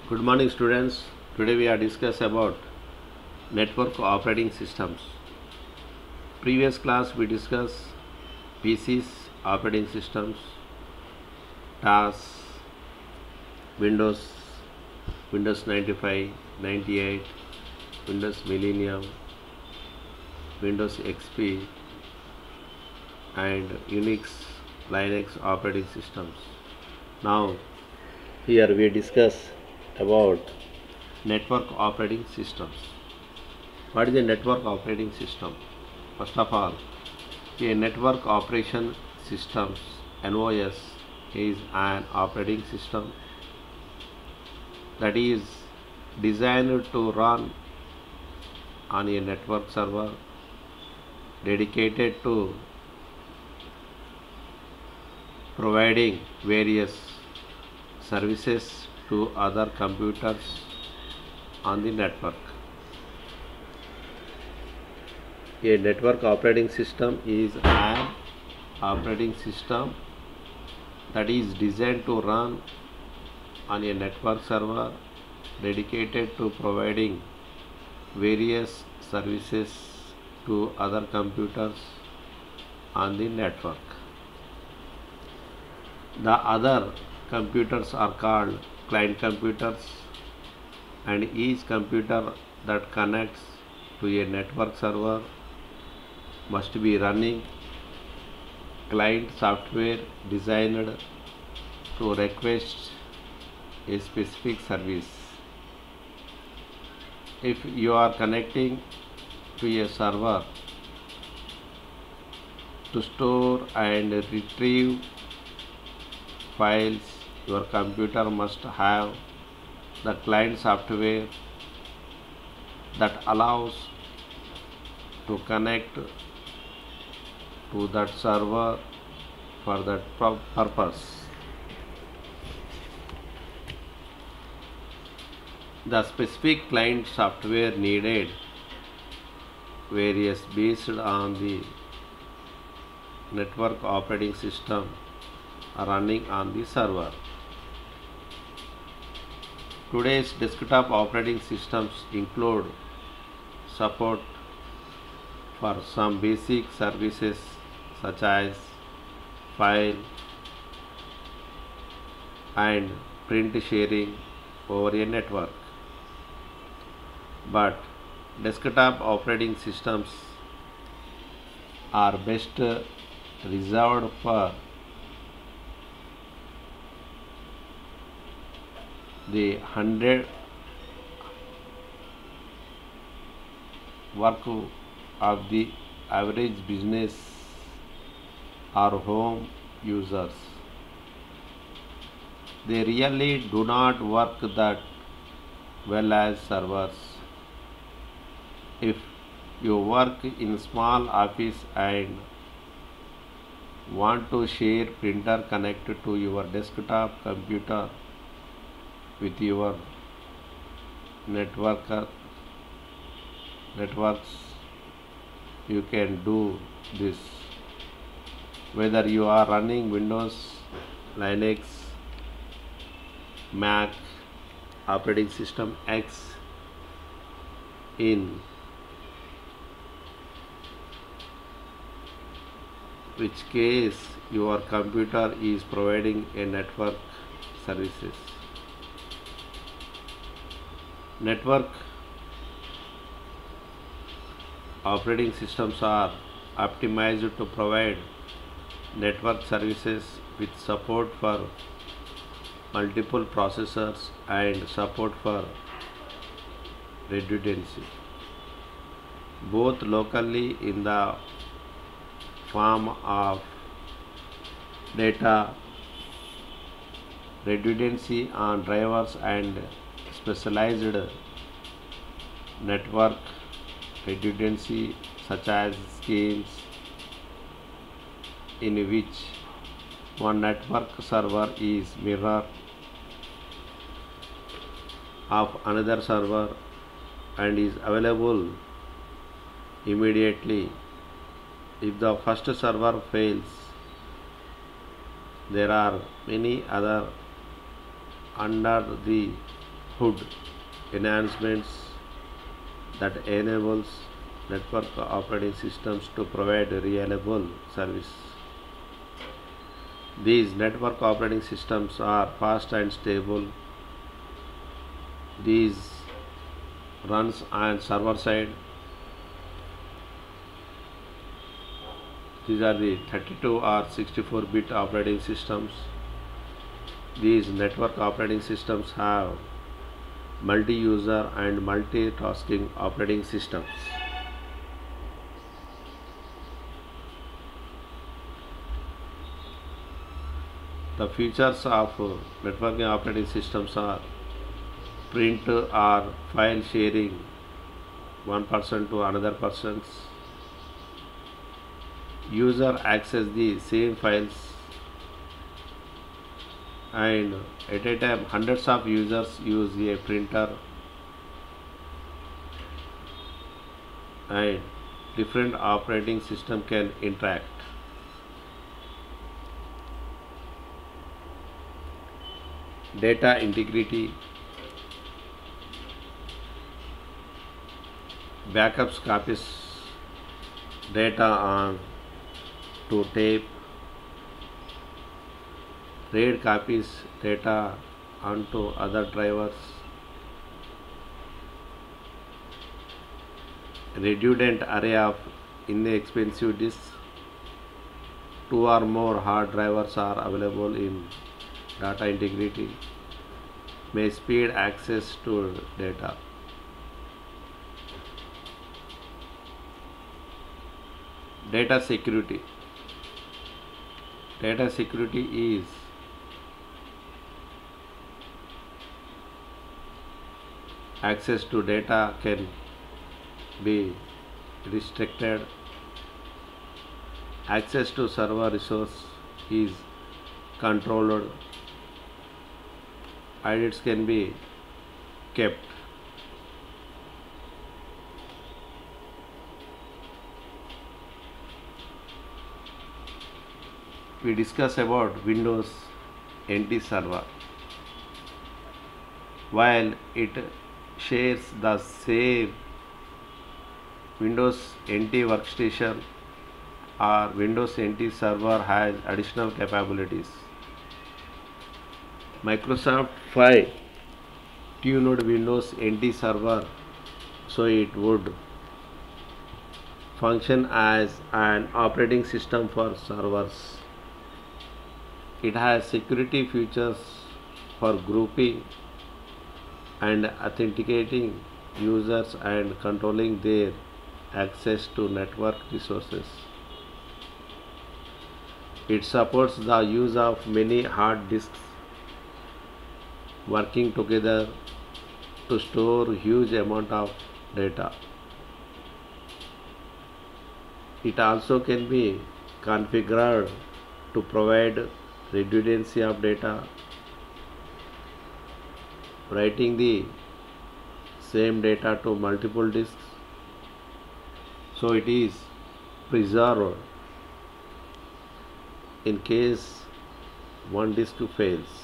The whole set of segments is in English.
Good morning, students. Today we are discuss about network operating systems. Previous class we discussed PCs, operating systems, TAS, Windows, Windows 95, 98, Windows Millennium, Windows XP, and Unix, Linux operating systems. Now, here we discuss about network operating systems. What is a network operating system? First of all, a network operation systems NOS is an operating system that is designed to run on a network server dedicated to providing various services to other computers on the network. A network operating system is an operating system that is designed to run on a network server dedicated to providing various services to other computers on the network. The other computers are called client computers, and each computer that connects to a network server must be running client software designed to request a specific service. If you are connecting to a server to store and retrieve files, your computer must have the client software that allows to connect to that server for that purpose. The specific client software needed varies based on the network operating system running on the server. Today's desktop operating systems include support for some basic services such as file and print sharing over a network. But desktop operating systems are best reserved for the 100 work of the average business or home users. They really do not work that well as servers. If you work in small office and want to share printer connected to your desktop computer with your networks, you can do this whether you are running Windows, Linux, Mac, operating system X, in which case your computer is providing a network services. Network operating systems are optimized to provide network services with support for multiple processors and support for redundancy, both locally in the form of data redundancy on drivers and specialized network redundancy such as schemes in which one network server is mirror of another server and is available immediately. If the first server fails, there are many other under the enhancements that enables network operating systems to provide reliable service. These network operating systems are fast and stable. These runs on server side. These are the 32 or 64-bit operating systems. These network operating systems have multi-user and multitasking operating systems. The features of networking operating systems are print or file sharing one person to another person's. User access the same files, and at a time hundreds of users use a printer, and different operating system can interact. Data integrity. Backups copies data on to tape. RAID copies data onto other drivers. Redundant array of inexpensive disks. 2 or more hard drivers are available in data integrity. May speed access to data. Data security. Data security is access to data can be restricted. Access to server resource is controlled. Edits can be kept. We discuss about Windows NT Server. While it shares the same Windows NT workstation, or Windows NT Server has additional capabilities. Microsoft 5 tuned Windows NT Server so it would function as an operating system for servers. It has security features for grouping and authenticating users and controlling their access to network resources. It supports the use of many hard disks working together to store huge amount of data. It also can be configured to provide redundancy of data, writing the same data to multiple disks, so it is preserved in case one disk fails.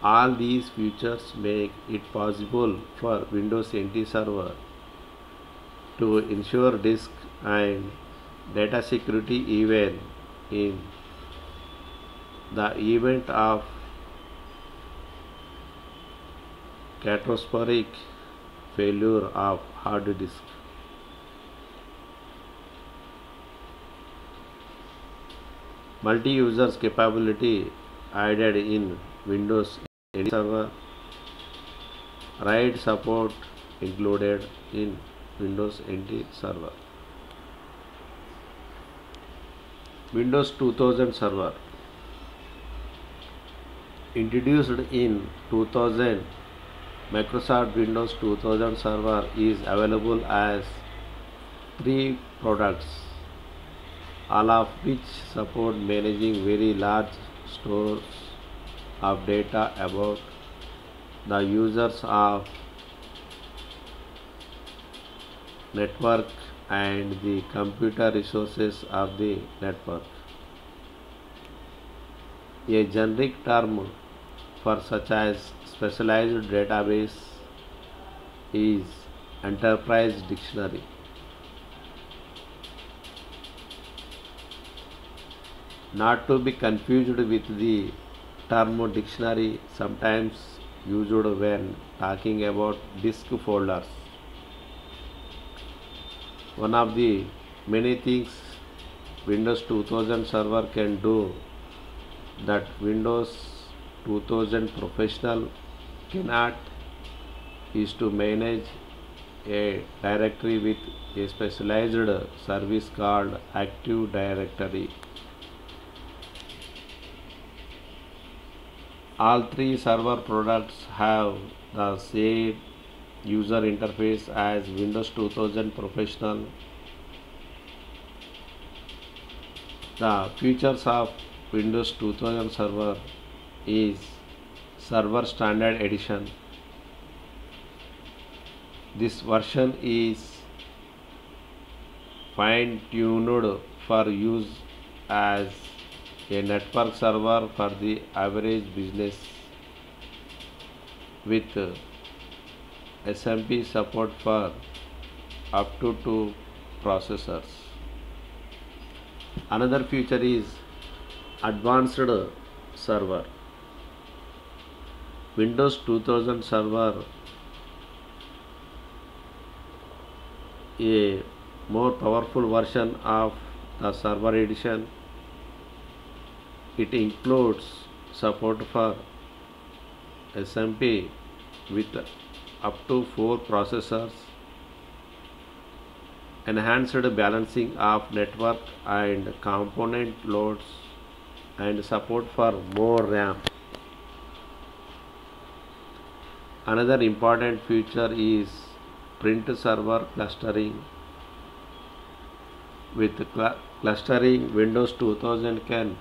All these features make it possible for Windows NT Server to ensure disk and data security even in the event of catastrophic failure of hard disk. Multi-users capability added in Windows NT Server. RAID support included in Windows NT Server. Windows 2000 Server. Introduced in 2000, Microsoft Windows 2000 Server is available as 3 products, all of which support managing very large stores of data about the users of network and the computer resources of the network. A generic term for such as specialized database is Enterprise Dictionary. Not to be confused with the term dictionary sometimes used when talking about disk folders. One of the many things Windows 2000 Server can do that Windows 2000 Professional cannot is to manage a directory with a specialized service called Active Directory. All three server products have the same user interface as Windows 2000 Professional. The features of Windows 2000 Server is Server Standard Edition. This version is fine-tuned for use as a network server for the average business with SMP support for up to 2 processors. Another feature is Advanced Server. Windows 2000 Server, a more powerful version of the Server Edition. It includes support for SMP with up to 4 processors, enhanced balancing of network and component loads, and support for more RAM. Another important feature is print server clustering. With clustering, Windows 2000 can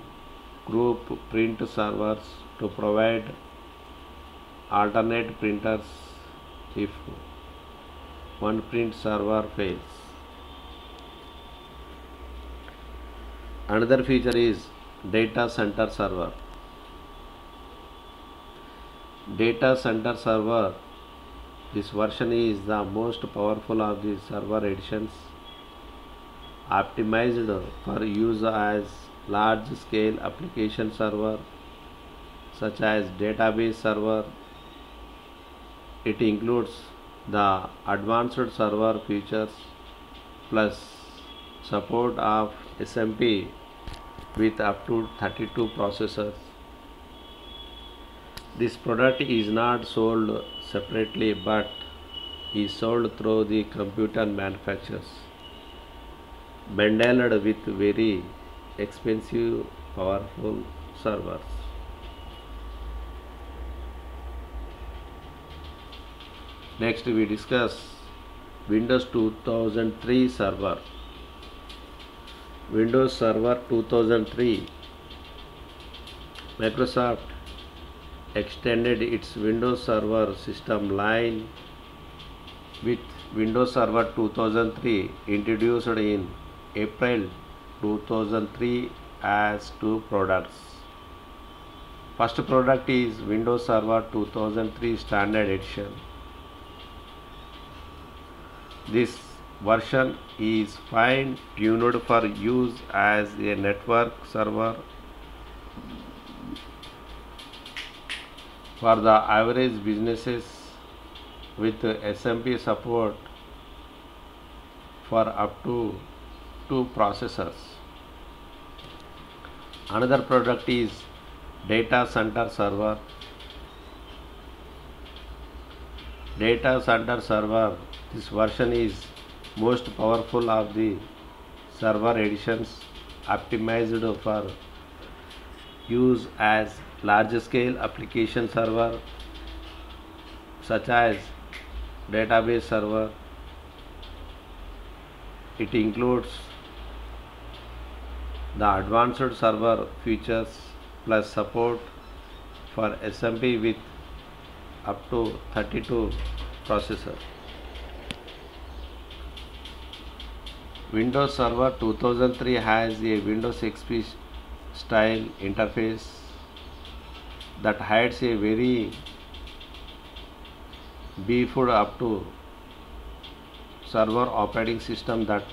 group print servers to provide alternate printers if one print server fails. Another feature is Data Center Server. Data Center Server, this version is the most powerful of the server editions, optimized for use as large-scale application server such as database server. It includes the advanced server features plus support of SMP with up to 32 processors. This product is not sold separately but is sold through the computer manufacturers, bundled with very expensive powerful servers. Next we discuss Windows 2003 Server. Windows Server 2003. Microsoft extended its Windows Server system line with Windows Server 2003 introduced in April 2003 as 2 products. First product is Windows Server 2003 Standard Edition. This version is fine-tuned for use as a network server for the average businesses with SMP support for up to 2 processors. Another product is Data Center Server. Data Center Server, this version is most powerful of the server editions, optimized for use as large-scale application server such as database server. It includes the advanced server features plus support for SMP with up to 32 processors. Windows Server 2003 has a Windows XP style interface. that hides a very beefed up to server operating system that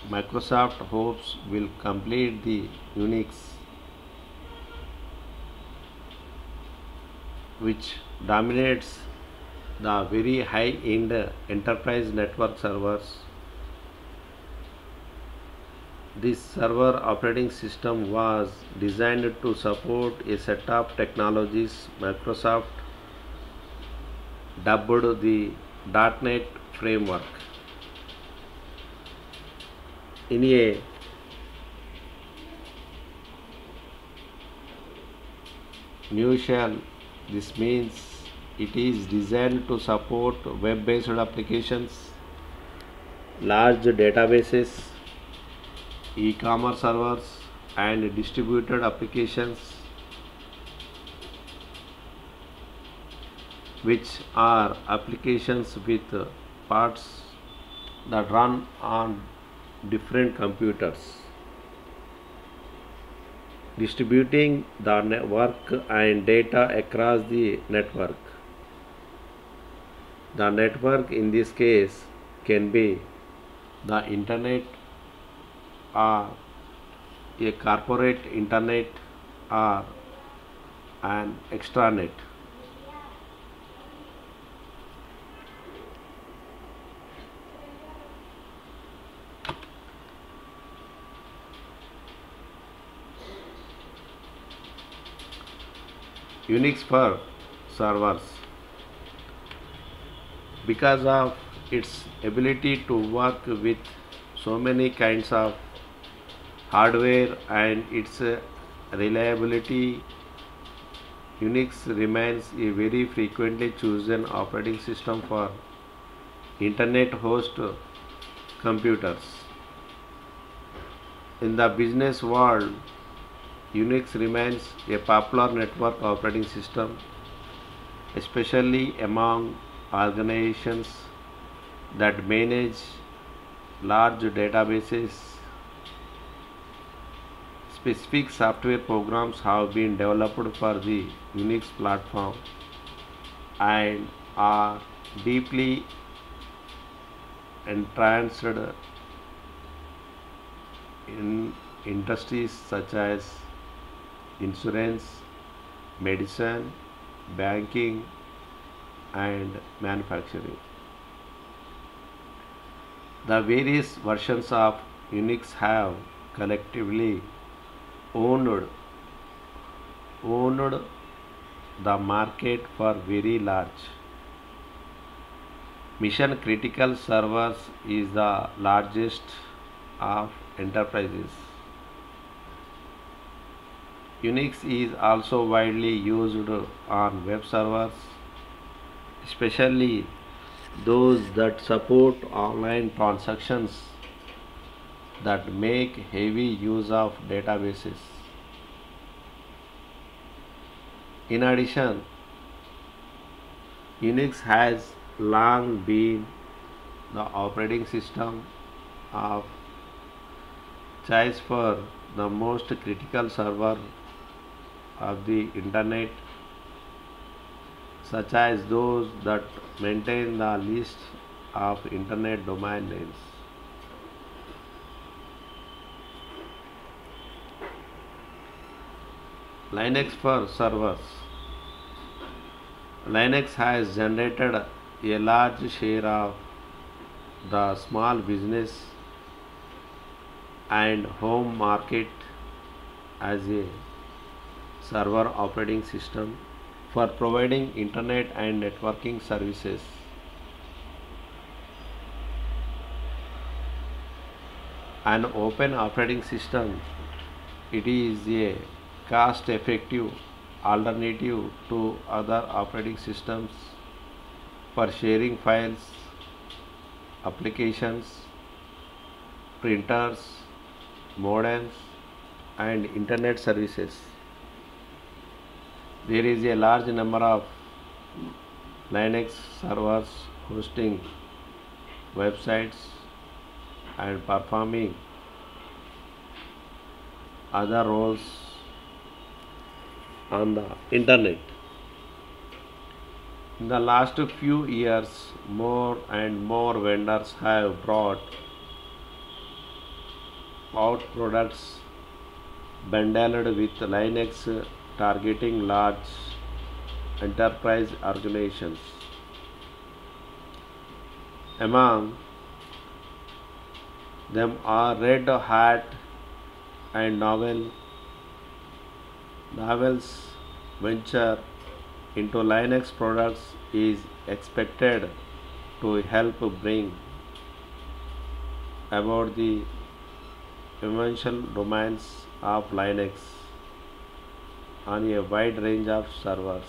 Microsoft hopes will complete the Unix, which dominates the very high-end enterprise network servers. This server operating system was designed to support a set of technologies Microsoft dubbed the .NET framework. In a nutshell, this means it is designed to support web-based applications, large databases, e-commerce servers, and distributed applications, which are applications with parts that run on different computers, distributing the network and data across the network. The network in this case can be the internet or a corporate internet or an extranet. Unix for servers. Because of its ability to work with so many kinds of hardware and its reliability, Unix remains a very frequently chosen operating system for internet host computers. In the business world, Unix remains a popular network operating system, especially among organizations that manage large databases. Specific software programs have been developed for the Unix platform and are deeply entrenched in industries such as insurance, medicine, banking, and manufacturing. The various versions of Unix have collectively owned the market for very large mission critical servers is the largest of enterprises. Unix is also widely used on web servers, especially those that support online transactions that make heavy use of databases. In addition, Unix has long been the operating system of choice for the most critical server of the internet, such as those that maintain the list of internet domain names. Linux for servers. Linux has generated a large share of the small business and home market as a server operating system for providing internet and networking services. An open operating system, it is a cost-effective alternative to other operating systems for sharing files, applications, printers, modems, and internet services. There is a large number of Linux servers hosting websites and performing other roles on the internet. In the last few years, more and more vendors have brought out products bundled with Linux targeting large enterprise organizations. Among them are Red Hat and Novell's venture into Linux products is expected to help bring about the eventual domains of Linux on a wide range of servers,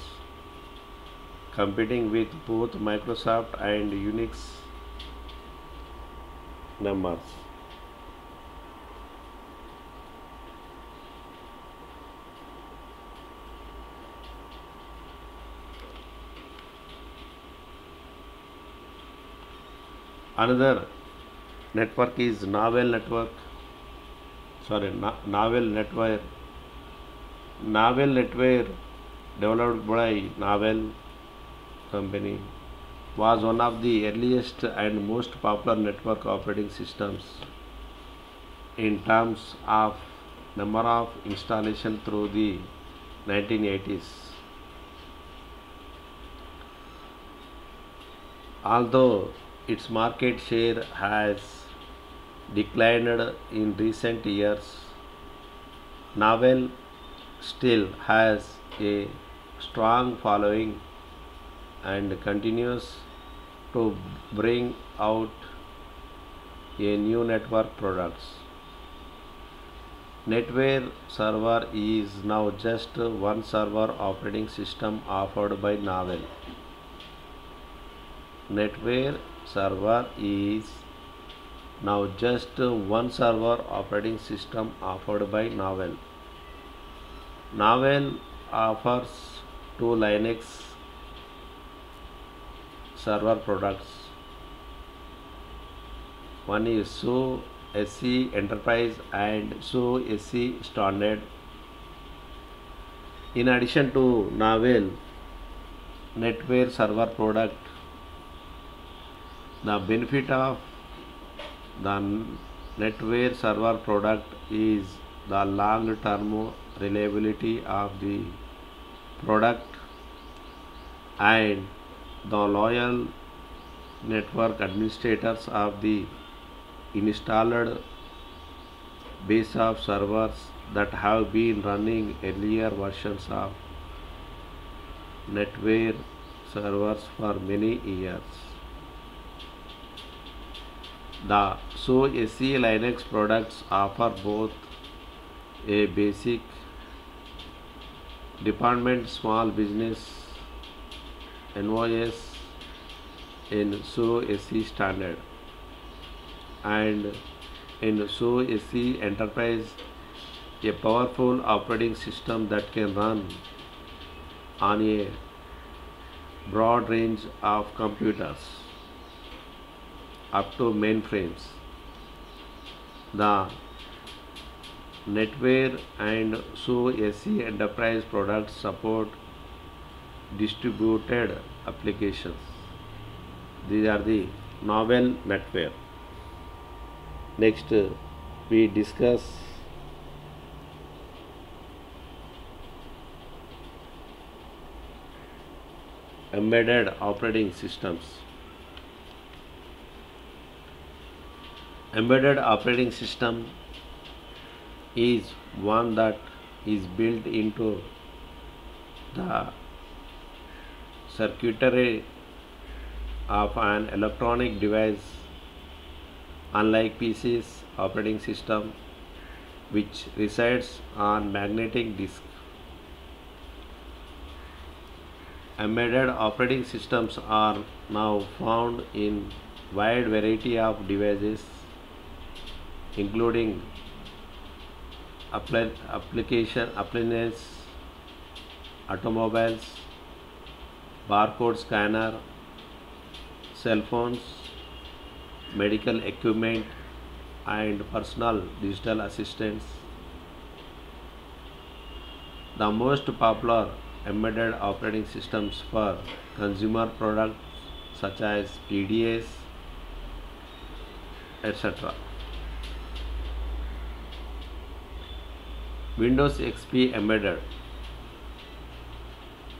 competing with both Microsoft and Unix numbers. Another network is Novell Network. Novell Network. Novell Network, developed by Novell company, was one of the earliest and most popular network operating systems in terms of number of installation through the 1980s. Although its market share has declined in recent years, Novell still has a strong following and continues to bring out a new network products. NetWare Server is now just one server operating system offered by Novell. NetWare Server is now just one server operating system offered by Novell. Novell offers two Linux server products. One is SUSE SE Enterprise and SUSE SE Standard. In addition to Novell NetWare Server product, the benefit of the NetWare Server product is the long-term reliability of the product and the loyal network administrators of the installed base of servers that have been running earlier versions of NetWare servers for many years. The SUSE SE Linux products offer both a basic department small business NOS in SUSE SE Standard and in SUSE SE Enterprise a powerful operating system that can run on a broad range of computers up to mainframes. The NetWare and SUSE SE Enterprise products support distributed applications. These are the Novell NetWare. Next, we discuss embedded operating systems. Embedded operating system is one that is built into the circuitry of an electronic device, unlike PC's operating system, which resides on magnetic disk. Embedded operating systems are now found in wide variety of devices, including appliances, automobiles, barcode scanner, cell phones, medical equipment, and personal digital assistants. The most popular embedded operating systems for consumer products such as PDAs, etc. Windows XP Embedded.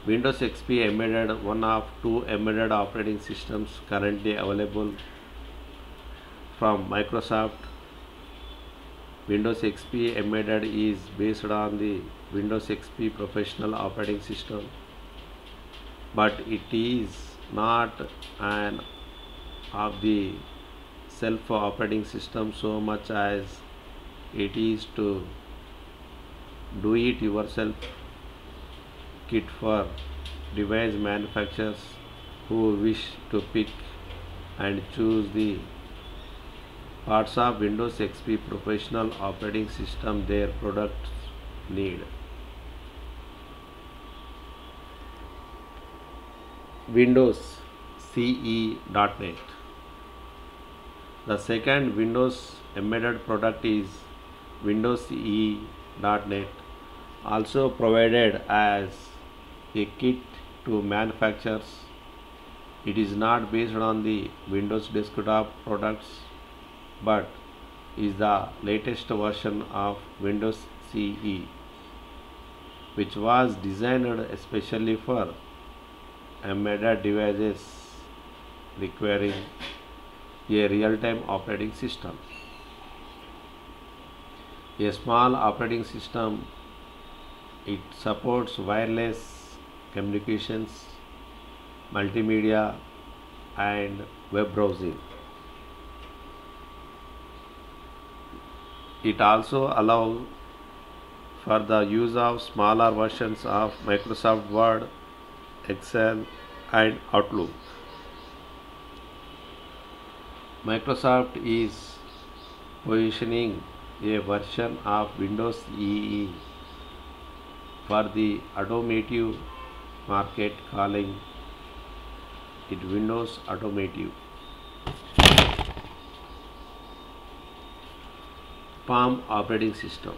Windows XP Embedded, one of two embedded operating systems currently available from Microsoft. Windows XP Embedded is based on the Windows XP Professional operating system, but it is not an of the self operating system so much as it is to do it yourself kit for device manufacturers who wish to pick and choose the parts of Windows XP Professional operating system their products need. Windows CE.NET. The second Windows embedded product is Windows CE.NET, also provided as a kit to manufacturers. It is not based on the Windows desktop products but is the latest version of Windows CE, which was designed especially for embedded devices requiring a real-time operating system. A small operating system, it supports wireless communications, multimedia, and web browsing. It also allows for the use of smaller versions of Microsoft Word, Excel, and Outlook. Microsoft is positioning a version of Windows CE for the automotive market, calling it Windows Automotive. Palm operating system.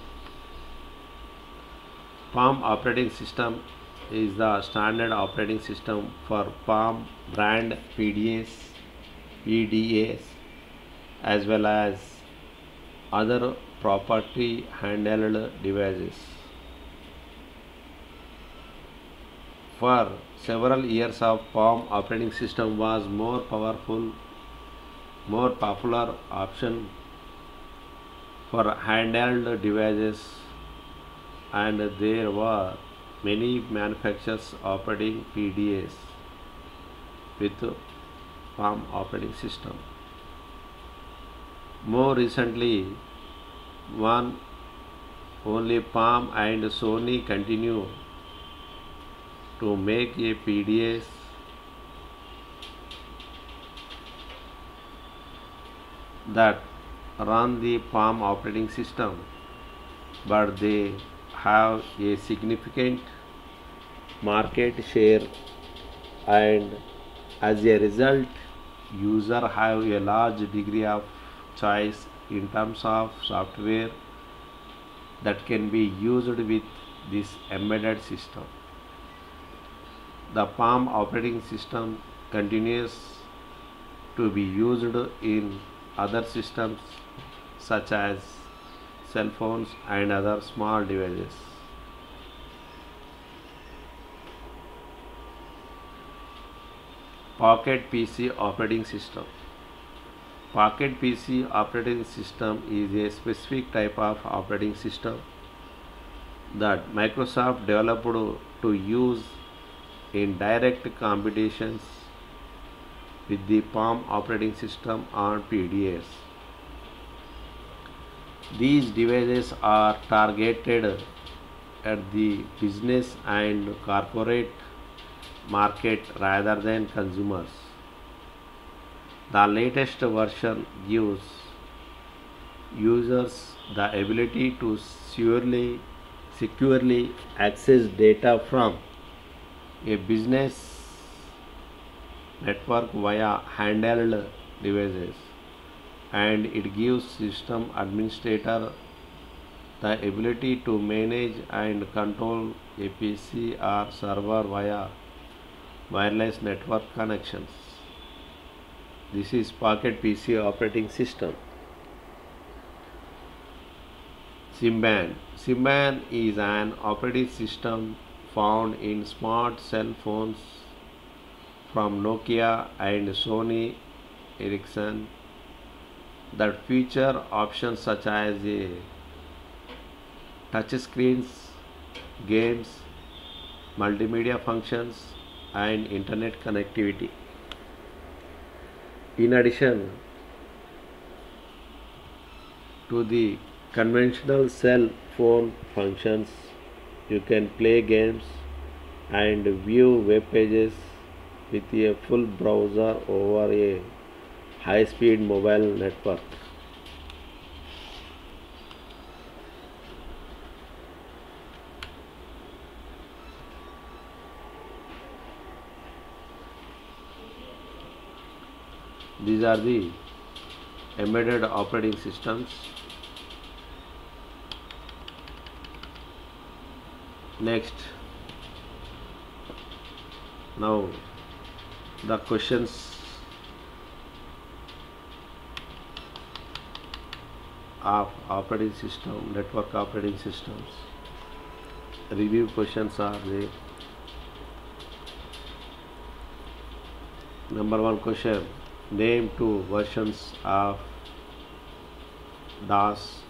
Palm operating system is the standard operating system for Palm brand PDAs, as well as other property handheld devices. For several years of Palm operating system was more powerful, more popular option for handheld devices, and there were many manufacturers operating PDAs with Palm operating system. More recently, only Palm and Sony continue to make a PDAs that run the Palm operating system, but they have a significant market share, and as a result users have a large degree of choice in terms of software that can be used with this embedded system. The Palm operating system continues to be used in other systems such as cell phones and other small devices. Pocket PC operating system. Pocket PC operating system is a specific type of operating system that Microsoft developed to use in direct competitions with the Palm operating system on PDAs. These devices are targeted at the business and corporate market rather than consumers. The latest version gives users the ability to securely access data from a business network via handheld devices, and it gives system administrator the ability to manage and control a PC or server via wireless network connections. This is Pocket PC operating system. Symbian. Symbian is an operating system found in smart cell phones from Nokia and Sony Ericsson that feature options such as touch screens, games, multimedia functions, and internet connectivity. In addition to the conventional cell phone functions, you can play games and view web pages with a full browser over a high-speed mobile network. These are the embedded operating systems. Next, now the questions of operating system, network operating systems. Review questions are there. Number one question: name two versions of DOS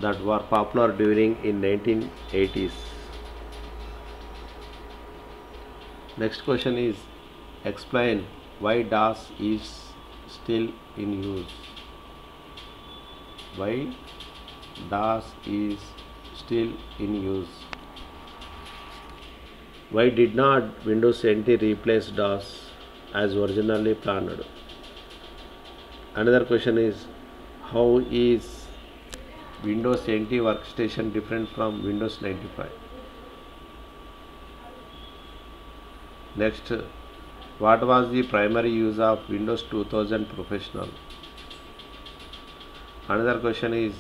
that were popular during in 1980s. Next question is explain why DOS is still in use. Why DOS is still in use. Why did not Windows NT replace DOS as originally planned? Another question is how is Windows NT workstation different from Windows 95? Next, what was the primary use of Windows 2000 Professional? Another question is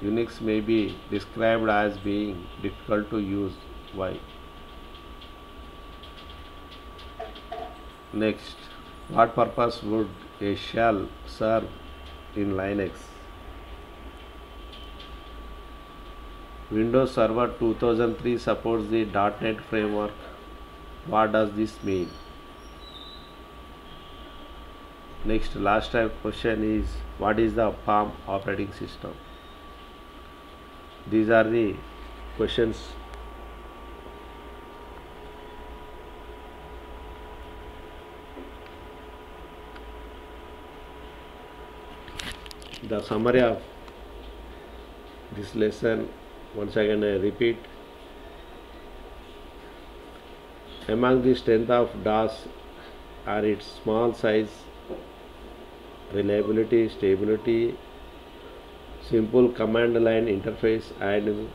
Unix may be described as being difficult to use. Why? Next, what purpose would a shell serve in Linux? Windows Server 2003 supports the .NET framework. What does this mean? Next, last type question is what is the Palm operating system? These are the questions. The summary of this lesson, once again I repeat. Among the strength of DOS are its small size, reliability, stability, simple command line interface, and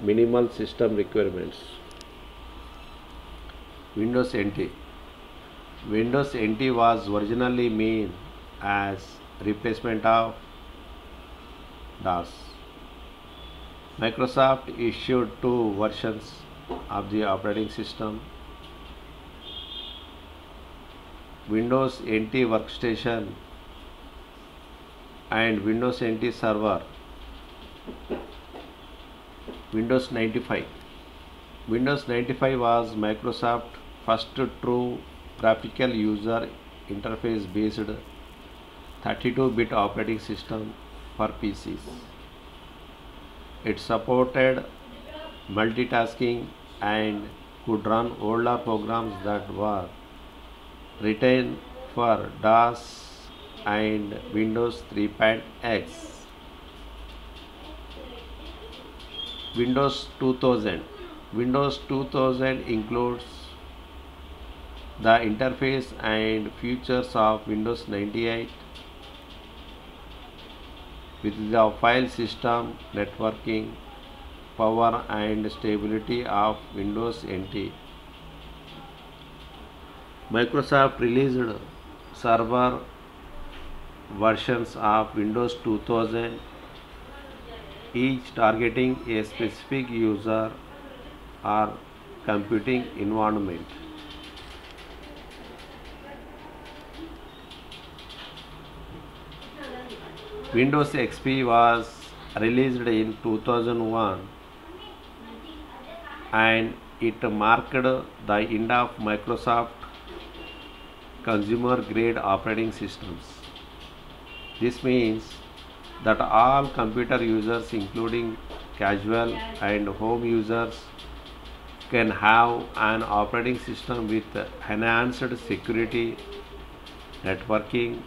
minimal system requirements. Windows NT. Windows NT was originally meant as replacement of DOS. Microsoft issued two versions of the operating system: Windows NT Workstation and Windows NT Server. Windows 95. Windows 95 was Microsoft's first true graphical user interface based 32-bit operating system for PCs. It supported multitasking and could run older programs that were written for DOS and Windows 3.x. Windows 2000. Windows 2000 includes the interface and features of Windows 98 with the file system, networking, power and stability of Windows NT. Microsoft released server versions of Windows 2000, each targeting a specific user or computing environment. Windows XP was released in 2001 and it marked the end of Microsoft consumer grade operating systems. This means that all computer users, including casual and home users, can have an operating system with enhanced security, networking,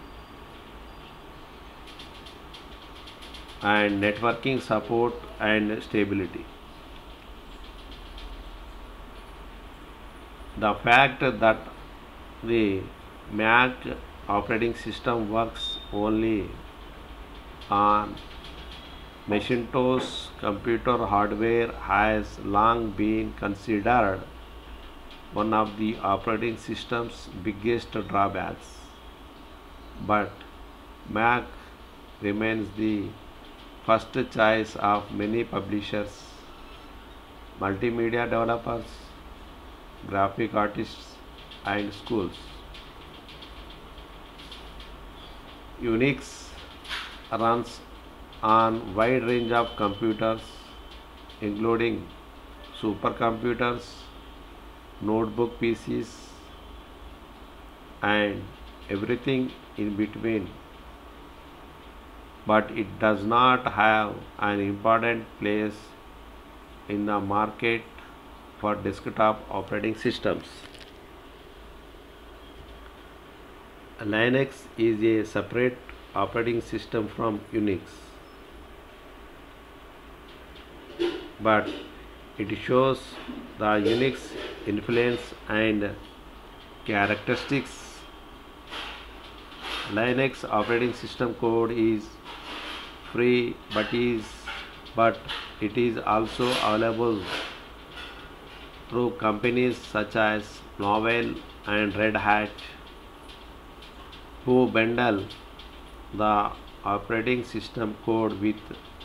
and networking support and stability. The fact that the Mac operating system works only on Macintosh computer hardware has long been considered one of the operating system's biggest drawbacks. But Mac remains the first choice of many publishers, multimedia developers, graphic artists, and schools. Unix runs on wide range of computers including supercomputers, notebook PCs, and everything in between, but it does not have an important place in the market for desktop operating systems. Linux is a separate operating system from Unix, but it shows the Unix influence and characteristics. Linux operating system code is free, but it is also available through companies such as Novell and Red Hat, who bundle the operating system code with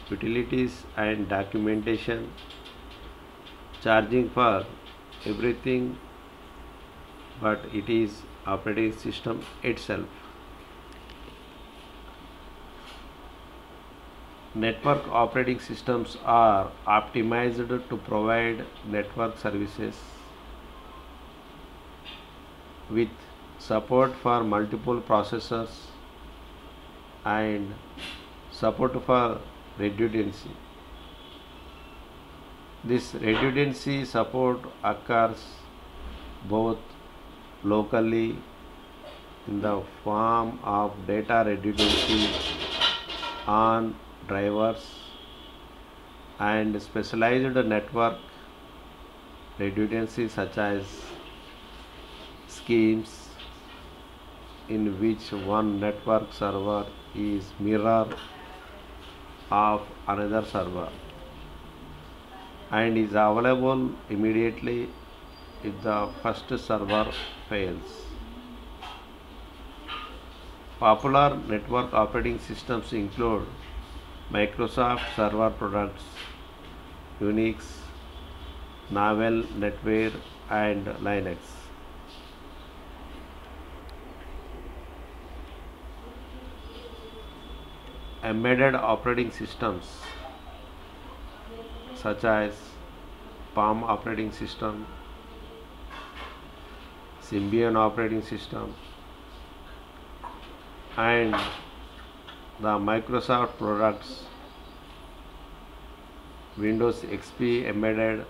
utilities and documentation, charging for everything but it is operating system itself. Network operating systems are optimized to provide network services with support for multiple processors and support for redundancy. This redundancy support occurs both locally in the form of data redundancy on drivers and specialized network redundancy such as schemes in which one network server is mirror of another server and is available immediately if the first server fails. Popular network operating systems include Microsoft server products, Unix, Novell NetWare, and Linux. Embedded operating systems such as Palm operating system, Symbian operating system, and the Microsoft products Windows XP Embedded,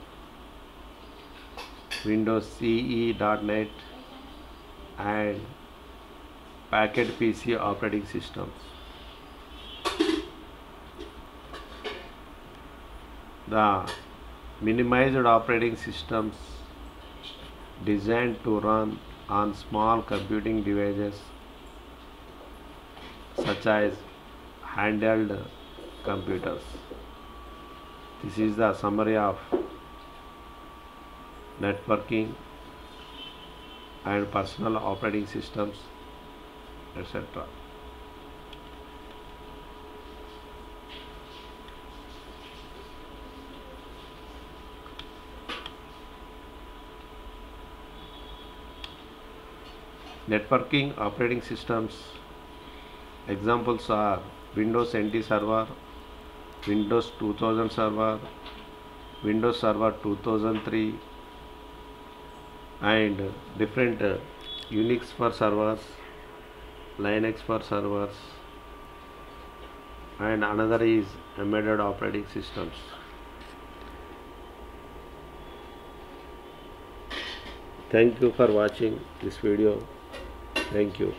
Windows CE.NET, and Packet PC operating systems. The minimized operating systems designed to run on small computing devices such as handheld computers. This is the summary of networking and personal operating systems, etc. Networking operating systems examples are Windows NT Server, Windows 2000 Server, Windows Server 2003, and different Unix for servers, Linux for servers, and another is embedded operating systems. Thank you for watching this video. Thank you.